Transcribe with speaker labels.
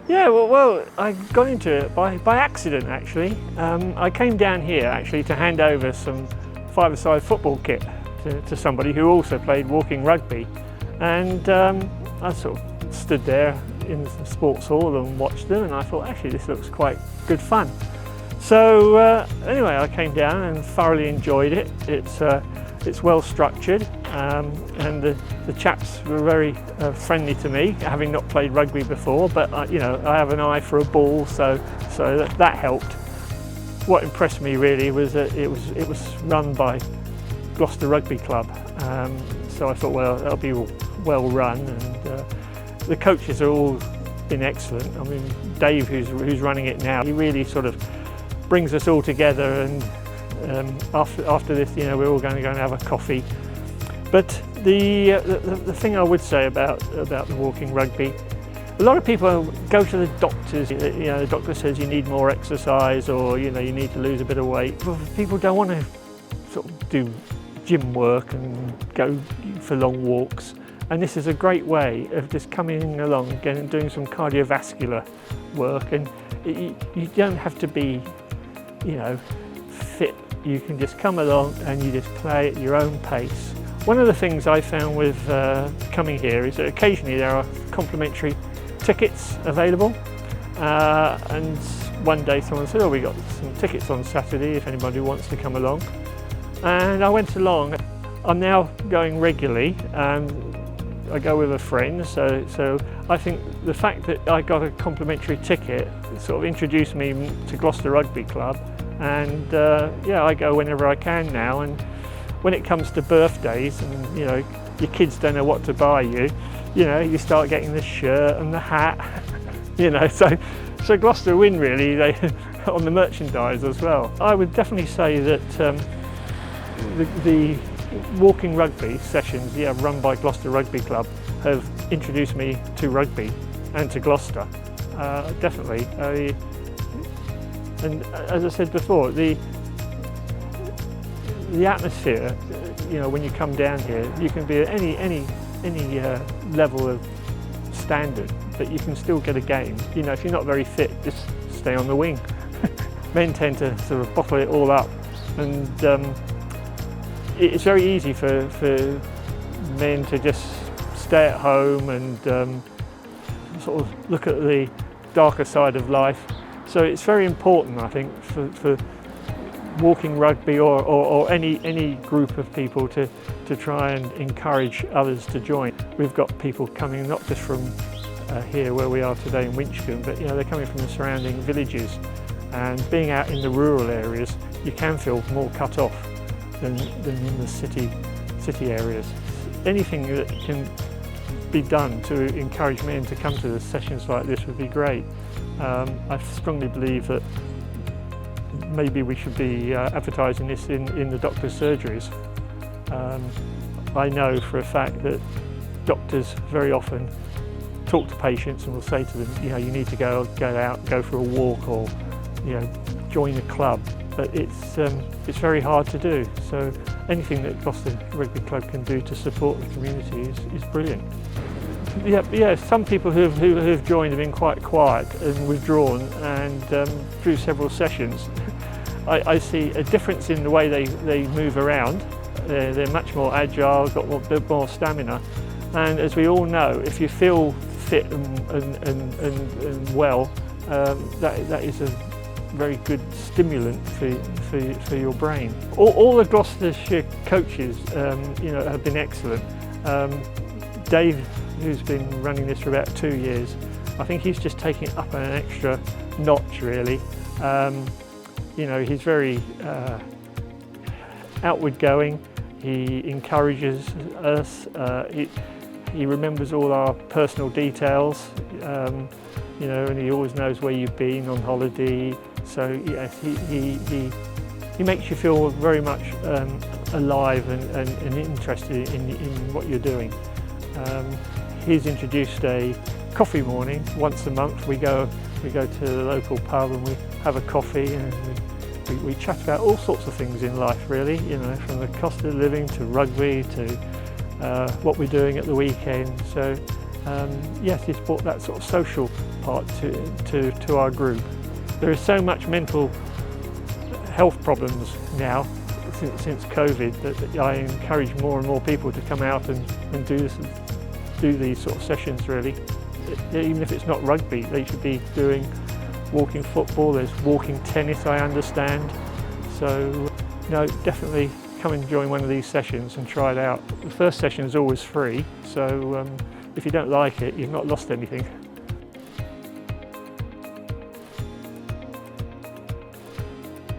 Speaker 1: Yeah, well, I got into it by accident actually. I came down here actually to hand over some five-a-side football kit to somebody who also played walking rugby, and I sort of stood there in the sports hall and watched them, and I thought actually this looks quite good fun. So anyway, I came down and thoroughly enjoyed it. It's well structured, and the chaps were very friendly to me, having not played rugby before, but I have an eye for a ball, so that helped. What impressed me really was that it was run by Gloucester Rugby Club, so I thought, well, that'll be well run, and the coaches are all been excellent. I mean, Dave, who's running it now, he really sort of brings us all together, and after this, we're all going to go and have a coffee. But the thing I would say about the walking rugby, a lot of people go to the doctors. The doctor says you need more exercise, or you need to lose a bit of weight. People don't want to sort of do gym work and go for long walks. And this is a great way of just coming along again and doing some cardiovascular work. And you don't have to be, fit. You can just come along and you just play at your own pace. One of the things I found with coming here is that occasionally there are complimentary tickets available. And one day someone said, oh, we got some tickets on Saturday if anybody wants to come along. And I went along. I'm now going regularly. I go with a friend, so I think the fact that I got a complimentary ticket sort of introduced me to Gloucester Rugby Club, and I go whenever I can now. And when it comes to birthdays, and your kids don't know what to buy you, you start getting the shirt and the hat, so Gloucester win really on the merchandise as well. I would definitely say that the walking rugby sessions run by Gloucester Rugby Club have introduced me to rugby and to Gloucester, definitely. And as I said before, the atmosphere, when you come down here, you can be at any level of standard, but you can still get a game. If you're not very fit, just stay on the wing. Men tend to sort of bottle it all up, and it's very easy for men to just stay at home and sort of look at the darker side of life. So it's very important, I think, for walking rugby or any group of people to try and encourage others to join. We've got people coming not just from here where we are today in Winchcombe, but they're coming from the surrounding villages, and being out in the rural areas you can feel more cut off than in the city areas. Anything that can be done to encourage men to come to the sessions like this would be great. I strongly believe that maybe we should be advertising this in the doctor's surgeries. I know for a fact that doctors very often talk to patients and will say to them, you need to go out, go for a walk, or join a club. But it's very hard to do. So anything that Gloucester Rugby Club can do to support the community is brilliant. Yeah. Some people who have joined have been quite quiet and withdrawn, and through several sessions, I see a difference in the way they move around. They're much more agile, got a bit more stamina, and as we all know, if you feel fit and well, that is a very good stimulant for your brain. All the Gloucestershire coaches, have been excellent. Dave, who's been running this for about 2 years, I think he's just taking it up an extra notch, really. He's very outward going. He encourages us. He remembers all our personal details. And he always knows where you've been on holiday. So yes, he makes you feel very much alive and interested in what you're doing. He's introduced a coffee morning once a month. We go to the local pub and we have a coffee, and we chat about all sorts of things in life, really. From the cost of living to rugby to what we're doing at the weekend. So yes, it's brought that sort of social part to our group. There is so much mental health problems now since COVID that I encourage more and more people to come out and do these sort of sessions really. Even if it's not rugby, they should be doing walking football, there's walking tennis I understand. So no, definitely come and join one of these sessions and try it out. The first session is always free, so if you don't like it, you've not lost anything.